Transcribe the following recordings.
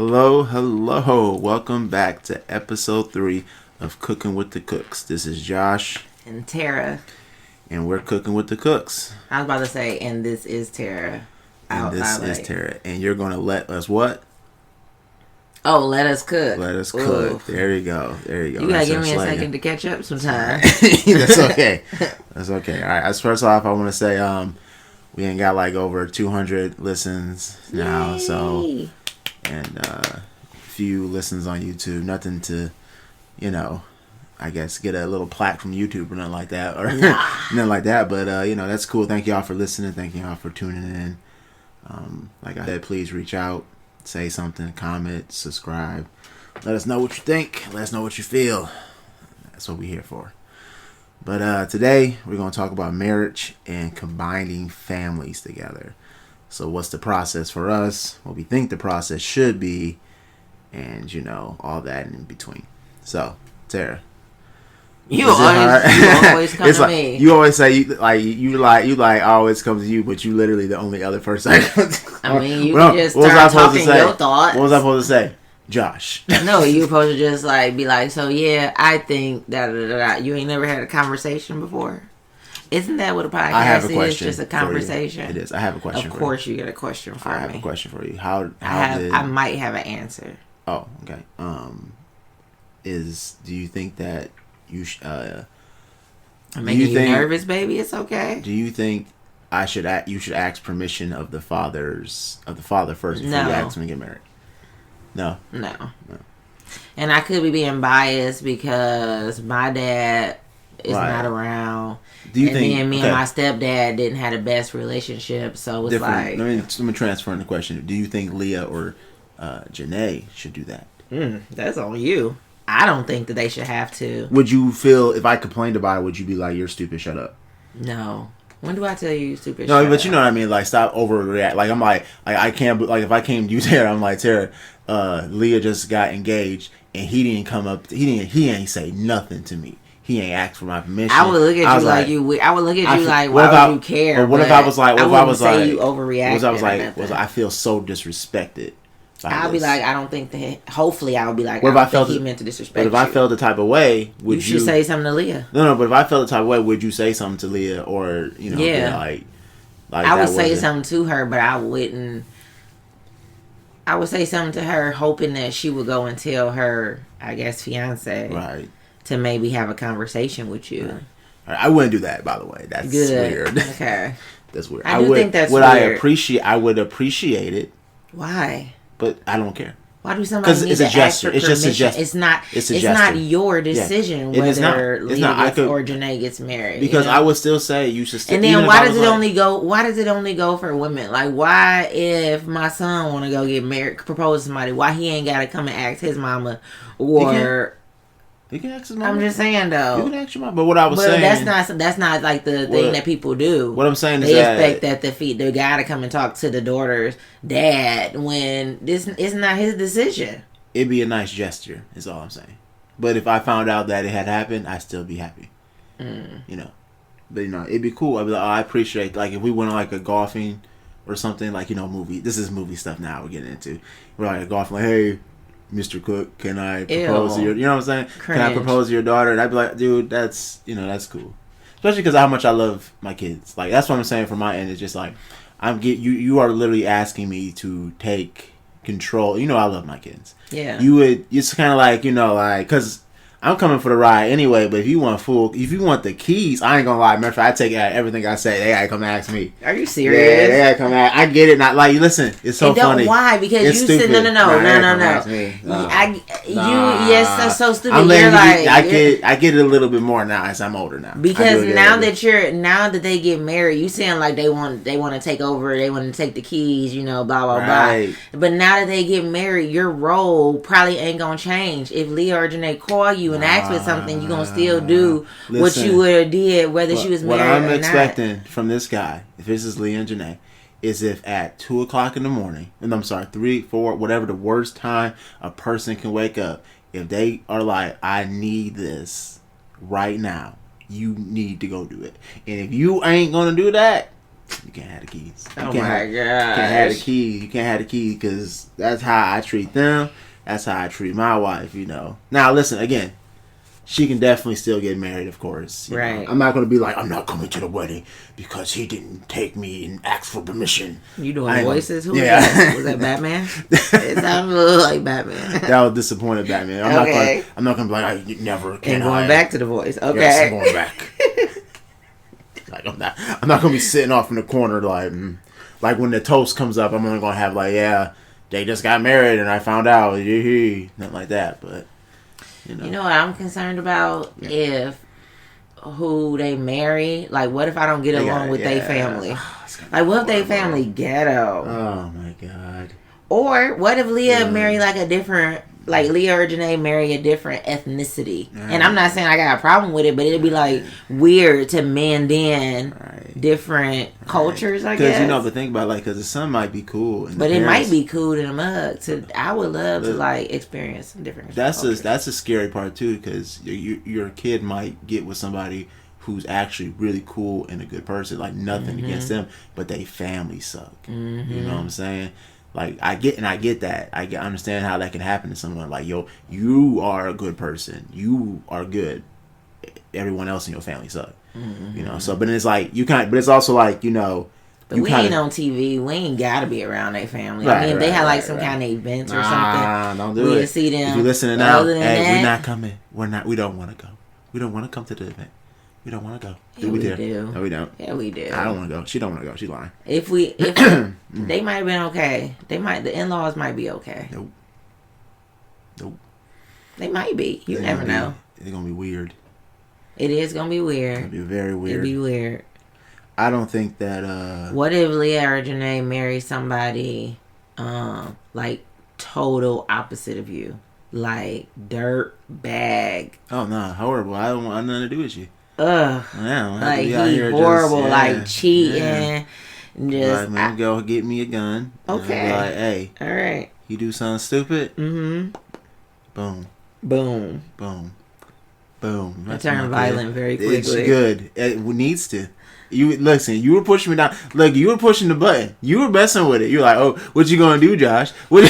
Hello, hello. Welcome back to episode 3 of Cooking with the Cooks. This is Josh. And Tara. And we're cooking with the cooks. I was about to say, and this is Tara. And this is Tara. And you're going to let us what? Oh, let us cook. Let us cook. Ooh. There you go. There you go. You got to give me a second to catch up sometime. That's okay. That's okay. All right. As first off, I want to say we ain't got like over 200 listens now. Yay. So... and a few listens on YouTube. Nothing to, I guess get a little plaque from YouTube or nothing like that, or nothing like that. But that's cool. Thank y'all for listening. Thank y'all for tuning in. Like I said, please reach out, say something, comment, subscribe. Let us know what you think. Let us know what you feel. That's what we're here for. But today we're gonna talk about marriage and combining families together. So what's the process for us? What we think the process should be, and all that in between. So, Tara, you always come to me. You always say you always come to you, but you literally the only other person. I mean, you can just start talking your thoughts. What was I supposed to say? Josh. No, you supposed to just be like, so yeah, I think that you ain't never had a conversation before. Isn't that what a podcast is? Just a conversation. It is. I have a question. Of course, you got a question for me. I have a question for you. I might have an answer. Oh, okay. Do you think that you I'm making you nervous, baby? It's okay. Do you think you should ask permission of the father first before you ask him to get married? No. And I could be being biased because my dad is not around. Do you think? Then me and my stepdad didn't have the best relationship, so it's different. Let me transfer the question. Do you think Leah or Janae should do that? That's on you. I don't think that they should have to. Would you feel if I complained about it? Would you be like, "You're stupid, shut up"? No. When do I tell you stupid? No, but you know what I mean. Like, stop overreact. Like, I'm like I can't. Like, if I came to you, Tara, I'm like, Tara, Leah just got engaged, and he didn't come up. He ain't say nothing to me. He ain't asked for my permission. I would look at you like you. I would look at you like, why would you care? Or what if I was like, I was like, you overreacted. I was like, I feel so disrespected. I'll be like, I don't think that. Hopefully, I'll be like, I think he meant to disrespect you. But if I felt the type of way, would you should say something to Leah? No. But if I felt the type of way, would you say something to Leah, or yeah, like I would say something to her, but I wouldn't. I would say something to her, hoping that she would go and tell her, I guess, fiance, right, to maybe have a conversation with you. Right. I wouldn't do that, by the way. That's good. Weird. Okay, that's weird. I think that's weird. I would appreciate it. Why? But I don't care. Why do somebody need to ask for permission? It's just a gesture. It's not your decision whether Leah or Janae gets married. Because I would still say you should still. And then why does it only go for women? Like, why if my son want to go get married, propose to somebody, why he ain't got to come and ask his mama or? You can ask his mama. I'm just saying though. You can ask your mama. But what I was saying, that's not like the thing that people do. What I'm saying is they expect that the guy to come and talk to the daughter's dad when this is not his decision. It'd be a nice gesture, is all I'm saying. But if I found out that it had happened, I'd still be happy. But it'd be cool. I'd be like, I appreciate, like, if we went on like a golfing or something, like, movie. This is movie stuff now we're getting into. We're like a golfing, like, hey, Mr. Cook, can I propose to your, you know what I'm saying? Cringe. Can I propose to your daughter? And I'd be like, dude, that's cool. Especially because of how much I love my kids. Like, that's what I'm saying from my end. It's just like, you are literally asking me to take control. I love my kids. Yeah. It's kind of like, because I'm coming for the ride anyway, but if you want the keys, I ain't gonna lie. Matter of fact, I take everything I say. They gotta come ask me. Are you serious? Yeah, they gotta come ask. I get it. Not like, listen, it's so funny. Why? Because it's you stupid. said no. Yes, that's so stupid. I get it a little bit more now as I'm older now. Because now that they get married, you saying like they want to take over, they want to take the keys, blah blah right. blah. But now that they get married, your role probably ain't gonna change. If Leah or Janae call you and ask for something, you're gonna still do what you would have did whether she was married or not. What I'm expecting from this guy, if this is Leah and Janae, is if at 2 o'clock in the morning, and I'm sorry, 3, 4, whatever the worst time a person can wake up, if they are like, I need this right now, you need to go do it. And if you ain't gonna do that, You can't have the keys. Oh my god! You can't have the key. You can't have the key because that's how I treat them. That's how I treat my wife. Now listen again. She can definitely still get married, of course. Right. I'm not going to be like, I'm not coming to the wedding because he didn't take me and ask for permission. You doing voices? Who was that Batman? It sounded a little like Batman. That was disappointed Batman. I'm not going to be like, you never can. And going back to the voice. Okay. Yes, I'm going back. Like, I'm not going to be sitting off in the corner like when the toast comes up, I'm only going to have like, yeah, they just got married and I found out. Nothing like that, but. You know what I'm concerned about? If who they marry, like what if I don't get along with their family? Like what if they family ghetto? Oh my god. Or what if Leah marry like a different, like Leah or Janae marry a different ethnicity? And I'm not saying I got a problem with it, but it'd be like weird to mend in different cultures, I guess. Because but think about because the son might be cool, but it might be cool to the mug. I would love to like experience some different. That's a scary part too, because your kid might get with somebody who's actually really cool and a good person, like nothing against them, but they family suck. You know what I'm saying? Like I get that. I understand how that can happen to someone. Like, yo, you are a good person. You are good. Everyone else in your family suck. So but it's like but it's also like, But we ain't on TV. We ain't gotta be around their family. I mean, if they had like some kind of events or something, don't do it. See them. If you're listening now, hey, we're not coming. We don't want to go. We don't want to come to the event. We don't want to go. Yeah, we do. No, we don't. Yeah, we do. I don't want to go. She don't want to go. She's lying. If they might have been okay. The in-laws might be okay. Nope. They might be. You never know. It's gonna be weird. It is gonna be weird. It's gonna be very weird. It'd be weird. I don't think that. What if Leah or Janae marry somebody, like total opposite of you, like dirt bag? Oh no, horrible! I don't want nothing to do with you. Ugh. Yeah, like he horrible, like cheating. Yeah. Just like, man, go get me a gun. Okay. Like, hey. All right. You do something stupid. Mm-hmm. Boom. Boom. Boom. Boom. I turn violent very quickly. It's good. It needs to. You listen. You were pushing me down. Look, you were pushing the button. You were messing with it. You're like, oh, what you gonna do, Josh? What?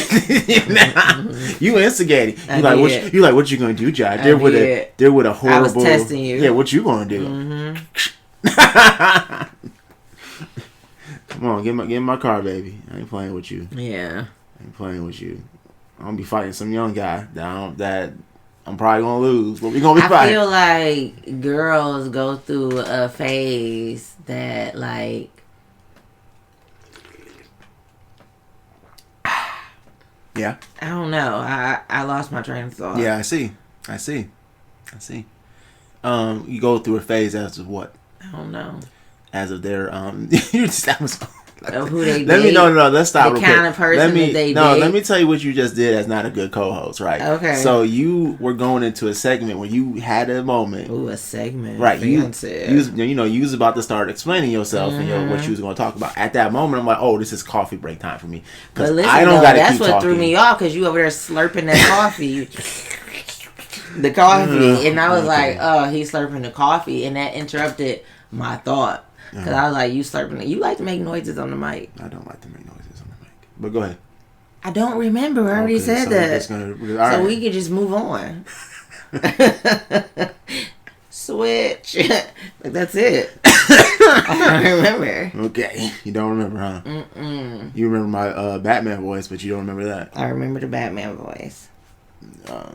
You instigated. You like, what you gonna do, Josh? They're with a horrible. I was testing you. Yeah, what you gonna do? Mm-hmm. Come on, get in my car, baby. I ain't playing with you. Yeah. I ain't playing with you. I'm gonna be fighting some young guy that I'm probably gonna lose, but we gonna be fighting. I feel like girls go through a phase that like. Yeah. I don't know. I lost my train of thought. Yeah, I see. You go through a phase as of what? I don't know. As of their that was. Of who they let date, me let's stop. The kind of person that they date. Let me tell you what you just did as not a good co-host, right? Okay. So you were going into a segment where you had a moment. Ooh, a segment. Right. You was about to start explaining yourself and what you was going to talk about. At that moment, I'm like, oh, this is coffee break time for me. Because I don't got to keep talking. That's what threw me off, because you over there slurping that coffee. The coffee. And I was like, oh, he's slurping the coffee. And that interrupted my thought. Because I was like, you slurping it. You like to make noises on the mic. I don't like to make noises on the mic. But go ahead. I don't remember. I already said that. So we can just move on. Switch. Like, that's it. I don't remember. Okay. You don't remember, huh? Mm-mm. You remember my Batman voice, but you don't remember that. I remember the Batman voice. No,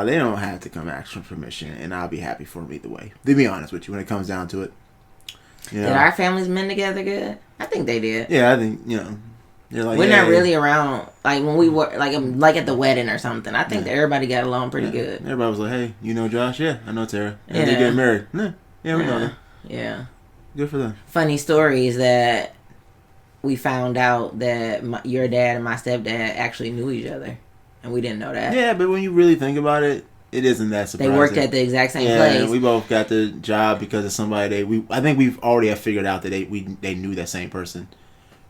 they don't have to come ask for permission, and I'll be happy for them either way. To be honest with you, when it comes down to it. Did our families mend together good? I think they did. Yeah, I think, they're like, we're not really around, like when we were, like at the wedding or something. I think that everybody got along pretty good. Everybody was like, hey, you know Josh? Yeah, I know Tara. And they get married. Yeah, we know them. Yeah. Good for them. Funny story is that we found out that your dad and my stepdad actually knew each other. And we didn't know that. Yeah, but when you really think about it, it isn't that surprising. They worked at the exact same place. Yeah, we both got the job because of somebody. I think we've already have figured out that they knew that same person.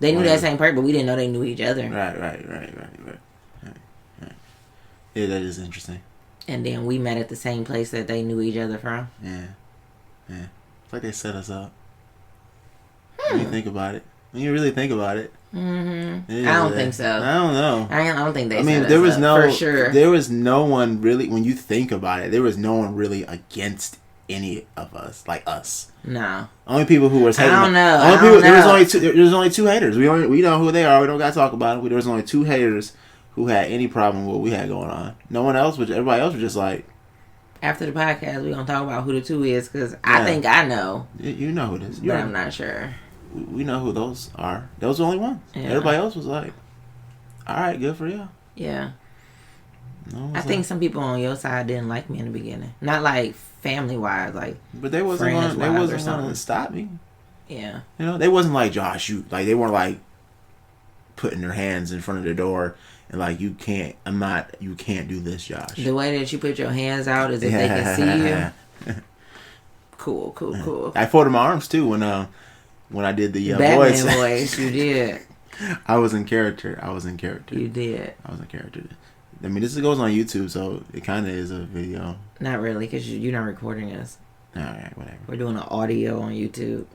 They knew that same person, but we didn't know they knew each other. Right. Yeah, that is interesting. And then we met at the same place that they knew each other from. Yeah. It's like they set us up. When you think about it. When you really think about it. Mm-hmm. I don't think so. I don't know. I don't think they. I mean, there was for sure. There was no one really. When you think about it, there was no one really against any of us, like us. No. Only people who were hating. I don't know. There was only two haters. We know who they are. We don't gotta talk about it. There was only two haters who had any problem with what we had going on. No one else. Everybody else was just like. After the podcast, we're gonna talk about who the two is because I think I know. You know who it is, but I'm not sure. We know who those are. Those are the only ones. Yeah. Everybody else was like, "All right, good for you." Yeah. No, I think some people on your side didn't like me in the beginning. Not like family wise, like. But they wasn't going to stop me. Yeah. You know, they wasn't like Josh. They weren't like putting their hands in front of the door. And like you can't do this, Josh. The way that you put your hands out is if they can see you. Cool. I folded my arms too when I did the Batman voice. You did. I was in character. You did. I was in character. I mean, this goes on YouTube, so it kind of is a video. Not really, because you're not recording us. All right, whatever. We're doing an audio on YouTube.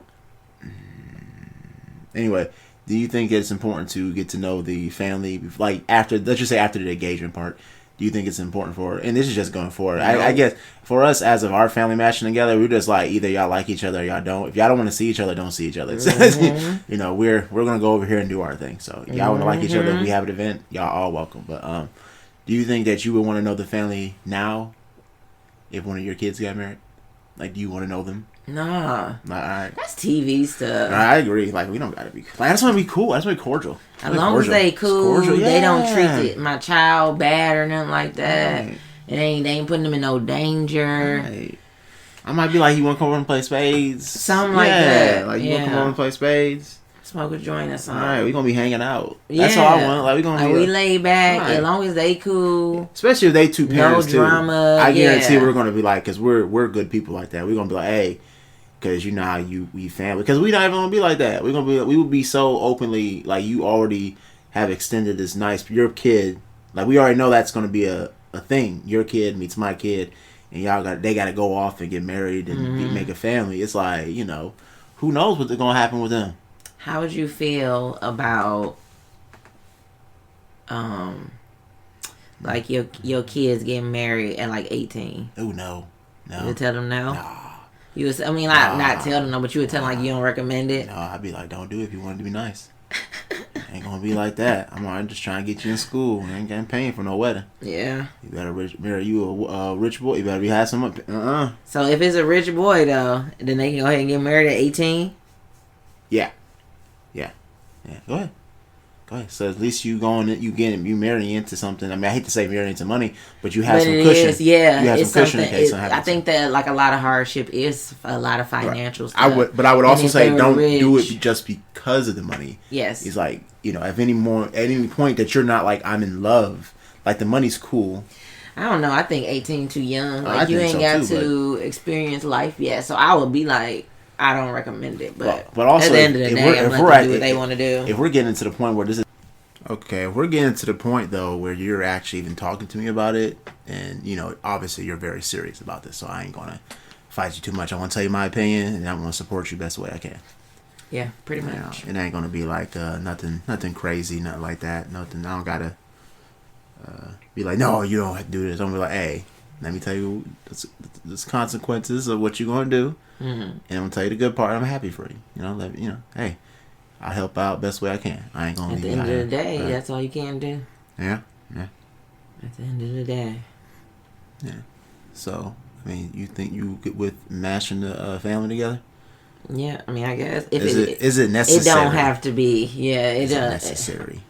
Anyway. Do you think it's important to get to know the family, like after, let's just say after the engagement part? Do you think it's important and this is just going forward. I guess for us as of our family matching together, we're just like either y'all like each other or y'all don't. If y'all don't want to see each other, don't see each other. Mm-hmm. You know, we're gonna go over here and do our thing. So y'all want to like each other. If we have an event, y'all all welcome. But do you think that you would want to know the family now if one of your kids got married? Like, do you want to know them? Nah. Right. That's TV stuff. I agree. Like, we don't gotta be. Like, I just want to be cool. I just want to be cordial. As long as they cool, they don't treat my child bad or nothing like that. Right. They ain't putting them in no danger. Right. I might be like, you want to come over and play spades? Something like that. Like, you want to come over and play spades? Smoke a joint or something. All right, we gonna be hanging out. That's all I want. Like, we gonna we lay back as long as they cool. Especially if they two parents no drama. I guarantee we're gonna be like, because we're good people like that. We're gonna be like, hey, because you know how we family. Because we not even gonna be like that. We would be so openly like you already have extended this nice your kid. Like we already know that's gonna be a thing. Your kid meets my kid, and they gotta go off and get married and make a family. It's like, you know, who knows what's gonna happen with them. How would you feel about, like your kids getting married at like 18? Oh no. You would tell them no? Nah. You would, not tell them no, but you would tell them like you don't recommend it. No, I'd be like, don't do it if you want it to be nice. Ain't gonna be like that. I'm just trying to get you in school. I ain't getting paid for no wedding. Yeah. You better marry you a rich boy. You better have some. So if it's a rich boy though, then they can go ahead and get married at 18. Yeah. Go ahead. So at least you marrying into something. I mean, I hate to say marrying into money, but you have some cushion. You have some cushion in case something happens. I think that like a lot of hardship is a lot of financial stuff. I would also say don't do it just because of the money. Yes. It's like, you know, at any point that you're not like, I'm in love, like the money's cool. I don't know. I think 18 too young. Like you ain't got to experience life yet. So I would be like, I don't recommend it, but also, at the end of the day, I'm letting them do what they want to do. If we're getting to the point where this is okay, if we're getting to the point though where you're actually even talking to me about it, and you know, obviously you're very serious about this, so I ain't gonna fight you too much. I want to tell you my opinion, and I want to support you best way I can. Yeah, pretty much. It ain't gonna be like nothing crazy, nothing like that. Nothing. I don't gotta be like, no, you don't have to do this. I'm gonna be like, hey, let me tell you, there's consequences of what you're gonna do. Mm-hmm. And I'm gonna tell you the good part. I'm happy for you. You know, hey, I'll help out best way I can. I ain't gonna leave you out. At the end of the day, that's all you can do. Yeah. At the end of the day. Yeah. So, I mean, you think you get with mashing the family together? Yeah, I mean, I guess is it necessary? It don't have to be. Yeah, it does. Necessary.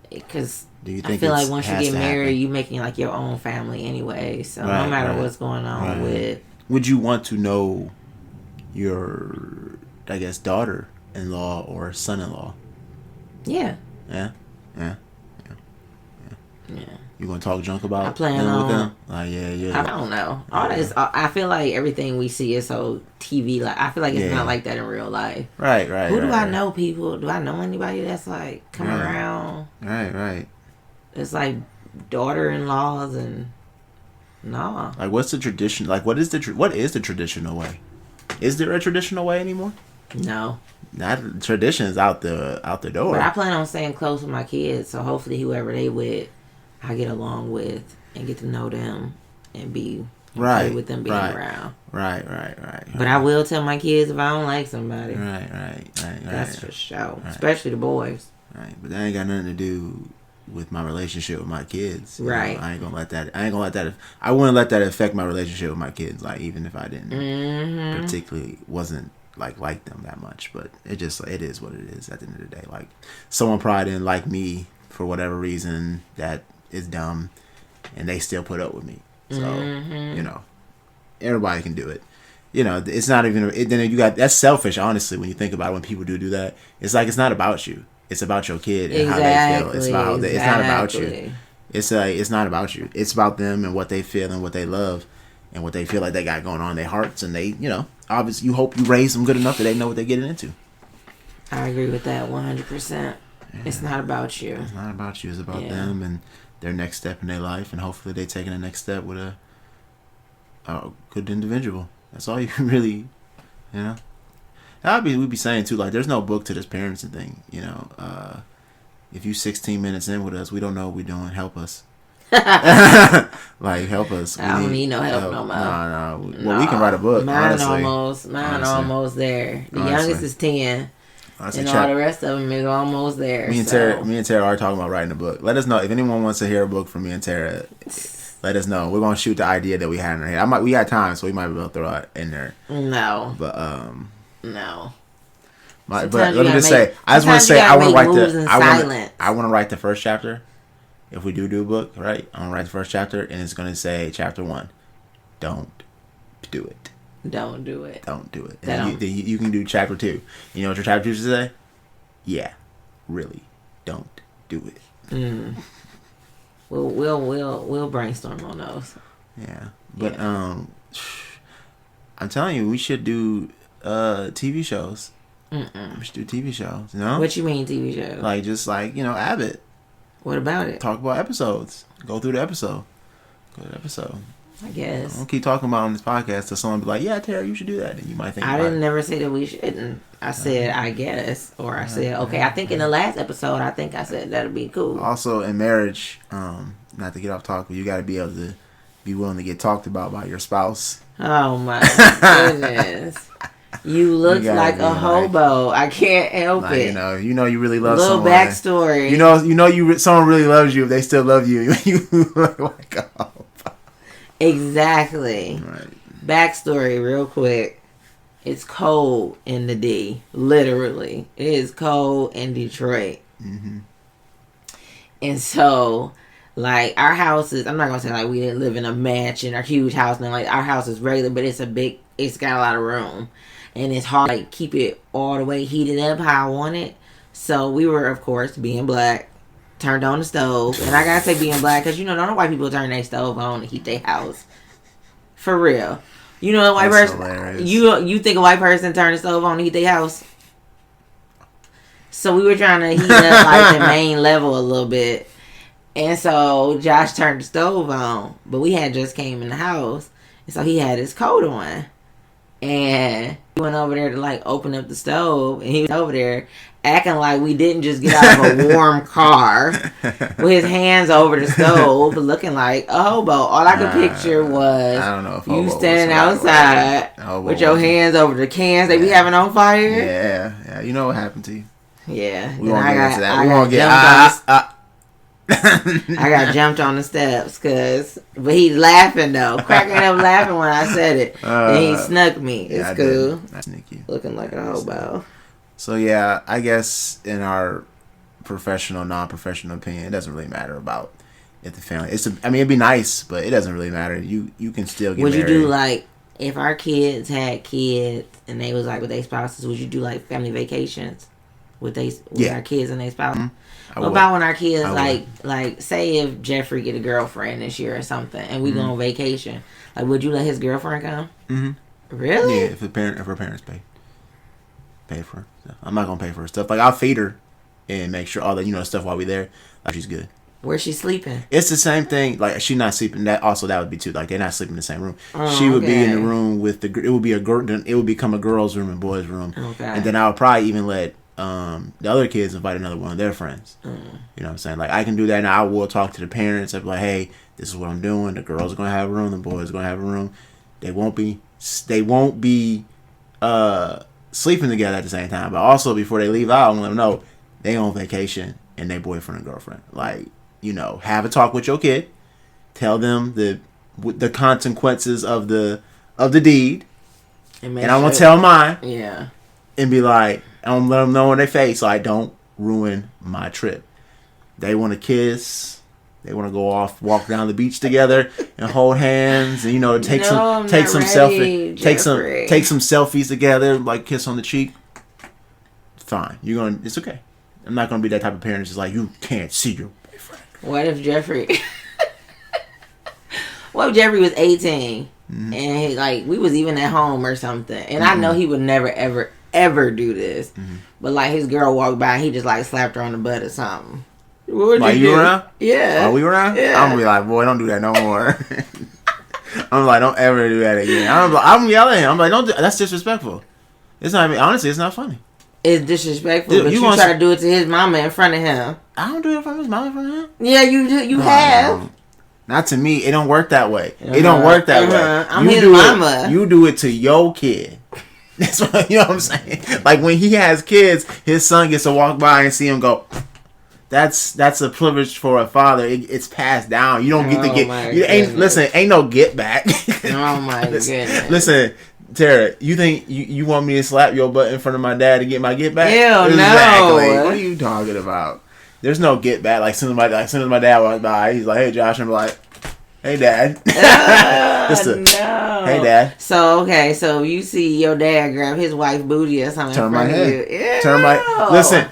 Because I feel like once you get married, you making like your own family anyway. So no matter what's going on with. Would you want to know your, I guess, daughter-in-law or son-in-law? Yeah. Yeah. You gonna talk junk about I plan on with them? Like, yeah. I don't know. All this, I feel like everything we see is so TV. Like I feel like it's not like that in real life. Right. Who do I know? People? Do I know anybody that's like come around? Right. It's like daughter-in-laws and Like, what's the tradition? Like, what is the traditional way? Is there a traditional way anymore? No. That tradition is out the door. But I plan on staying close with my kids, so hopefully whoever they with, I get along with and get to know them and be okay with them being around. Right. But I will tell my kids if I don't like somebody. Right. That's for sure. Right. Especially the boys. Right. But that ain't got nothing to do with my relationship with my kids. Right. I ain't gonna let that. I wouldn't let that affect my relationship with my kids. Like even if I didn't particularly wasn't like them that much, but it is what it is at the end of the day. Like someone probably didn't like me for whatever reason that is dumb, and they still put up with me. So everybody can do it. It's not even. Then you got that's selfish. Honestly, when you think about it, when people do that, it's like it's not about you. It's about your kid and how they feel. It's about it's not about you. It's not about you. It's about them and what they feel and what they love and what they feel like they got going on in their hearts. And they, obviously, you hope you raise them good enough that they know what they're getting into. I agree with that 100%. Yeah. It's not about you. It's not about you. It's about them and their next step in their life, and hopefully they taking the next step with a good individual. That's all you really, we'd be saying too, like there's no book to this parenting thing. If you 16 minutes in with us, we don't know what we're doing. Help us. Like help us. I don't need no help no more. No. Well, we can write a book. Mine almost there. The youngest is 10. And all the rest of them is almost there. Me and Tara are talking about writing a book. Let us know if anyone wants to hear a book from me and Tara. Let us know. We're gonna shoot the idea that we had in our head. We got time, so we might be able to throw it in there. No, but no. But let me just say, I just want to say, I want to write the first chapter. If we do a book, right? I want to write the first chapter, and it's gonna say chapter 1. Don't do it. Don't do it. Don't do it. And you can do chapter 2. You know what your chapter 2 should say? Yeah, really, don't do it. We'll brainstorm on those. Yeah, but I'm telling you, we should do TV shows. We should do TV shows. What you mean TV shows? Like just like Abbott. What about it? Talk about episodes. Go through the episode. I guess. I don't keep talking about it on this podcast till someone be like, "Yeah, Tara, you should do that." And you might think I didn't never say that we shouldn't. I said I guess, or I said okay. I think in the last episode, I said that'd be cool. Also, in marriage, not to get off topic, but you got to be able to be willing to get talked about by your spouse. Oh my goodness! You look like a hobo. I can't help it. You really love little someone. Backstory. Someone really loves you. If they still love you, you look like a hobo. Exactly. Right. Backstory, real quick. It's cold in the D. Literally, it is cold in Detroit. And so, like, our house is. I'm not gonna say like we didn't live in a mansion or huge house. No, like our house is regular, but it's got a lot of room. And it's hard to keep it all the way heated up how I want it. So we were, of course, being black, turned on the stove. And I gotta say being black, because don't white people turn their stove on to heat their house. For real. A white person, hilarious. You think a white person turn the stove on to heat their house? So we were trying to heat up like the main level a little bit. And so Josh turned the stove on. But we had just came in the house. And so he had his coat on. And we went over there to like open up the stove, and he was over there acting like we didn't just get out of a warm car with his hands over the stove, looking like a hobo. All I could picture was I don't know if you standing outside with your hands over the cans they be having on fire. Yeah. You know what happened to you. Yeah. We won't get into that. We won't get. I got jumped on the steps but he's laughing though, cracking up laughing when I said it. And he snuck me. It's cool. I sneak you. Looking like a hobo. So yeah, I guess in our professional, non-professional opinion, it doesn't really matter about if the family. It'd be nice, but it doesn't really matter. You can still get married. Would you do like if our kids had kids and they was like with their spouses? Would you do like family vacations with our kids and their spouses? Mm-hmm. What about when our kids like say if Jeffrey get a girlfriend this year or something and we go on vacation, like would you let his girlfriend come? Mm-hmm. Really? Yeah, if her parents pay for her stuff. I'm not gonna pay for her stuff. Like I'll feed her and make sure all that stuff while we there. Like she's good. Where's she sleeping? It's the same thing. Like, she's not sleeping. That would be too. Like, they're not sleeping in the same room. She would be in the room with the. It would be a girl. It would become a girl's room and boys' room. Okay. And then I would probably even let the other kids invite another one of their friends. You know what I'm saying? Like, I can do that. Now I will talk to the parents. I'd be like, hey, this is what I'm doing. The girls are gonna have a room. The boys are gonna have a room. They won't be sleeping together at the same time. But also, before they leave out, I'm gonna let them know they on vacation and they boyfriend and girlfriend. Like, you know, have a talk with your kid. Tell them the consequences of the deed. And I'm gonna tell mine. Yeah. And be like, I'm gonna let them know in their face, so I don't ruin my trip. They want to kiss. They want to go off, walk down the beach together, and hold hands, and take some selfies together, like kiss on the cheek. Fine, it's okay. I'm not gonna be that type of parent that's just like, you can't see your boyfriend. What if Jeffrey was 18 and we was even at home or something, and I know he would never ever do this, but like his girl walked by and he just like slapped her on the butt or something. What would you do? Around? Yeah. Are we around? Yeah. I'm gonna be like, boy, don't do that no more. I'm like, don't ever do that again. I'm yelling at him. I'm like, don't do that's disrespectful. It's not. Honestly, it's not funny. It's disrespectful, dude, but you try to do it to his mama in front of him. I don't do it in front of his mama in front of him. Yeah, you do. You have. No. Not to me. It don't work that way. It don't work that way. I'm his mama. You do it to your kid. That's what, you know what I'm saying? Like, when he has kids, his son gets to walk by and see him go. That's a privilege for a father. It's passed down. You don't get to get. Listen, ain't no get back. Oh my goodness. Listen, Tara, you think you want me to slap your butt in front of my dad to get my get back? Hell exactly. No. What are you talking about? There's no get back. Like, as soon as my dad walks by, he's like, "Hey, Josh," I'm like, "Hey, Dad." No. Hey, Dad. So you see your dad grab his wife's booty or something. Turn my head. Yeah.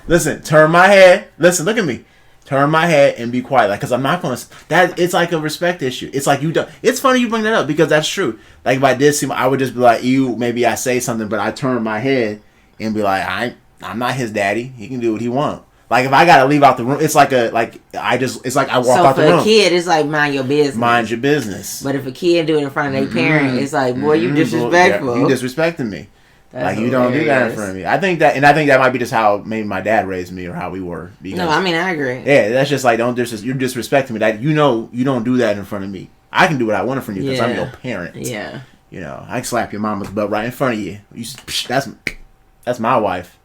Listen. Turn my head. Listen. Look at me. Turn my head and be quiet. Like, cause I'm not gonna. That it's like a respect issue. It's like you don't. It's funny you bring that up because that's true. Like, if I did see, I would just be like, you. Maybe I say something, but I turn my head and be like, I'm not his daddy. He can do what he wants. Like, if I gotta leave out the room, it's like I walk out the room. So for a kid, it's like mind your business. Mind your business. But if a kid do it in front of their parent, it's like, boy, you disrespectful. You disrespecting me. That's like, you don't do that in front of me. I think that might be just how maybe my dad raised me or how we were. Because, no, I mean, I agree. Yeah, that's just like, you're disrespecting me. That you don't do that in front of me. I can do what I want in front of you because I'm your parent. Yeah. I can slap your mama's butt right in front of you. That's my wife.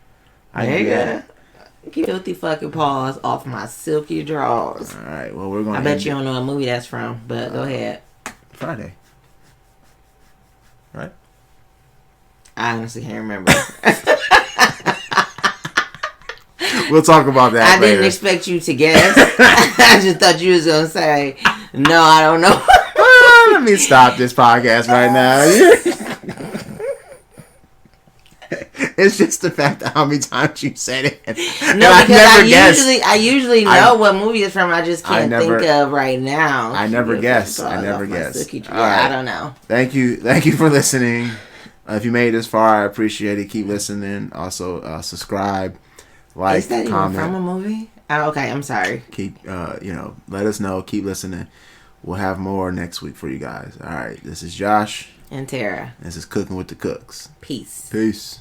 I can do that. Guilty fucking paws off my silky drawers. All right, well, we're going to... I bet you don't know what movie that's from, but go ahead. Friday. Right? I honestly can't remember. We'll talk about that later. Didn't expect you to guess. I just thought you was going to say, no, I don't know. Let me stop this podcast right now. It's just the fact of how many times you said it. No, because I usually know what movie it's from. I just can't think of right now. I never guess. All right. I don't know. Thank you for listening. If you made it this far, I appreciate it. Keep listening. Also, subscribe, like, is that comment. Even from a movie? Oh, okay, I'm sorry. Keep let us know. Keep listening. We'll have more next week for you guys. All right. This is Josh and Tara. This is Cooking with the Cooks. Peace. Peace.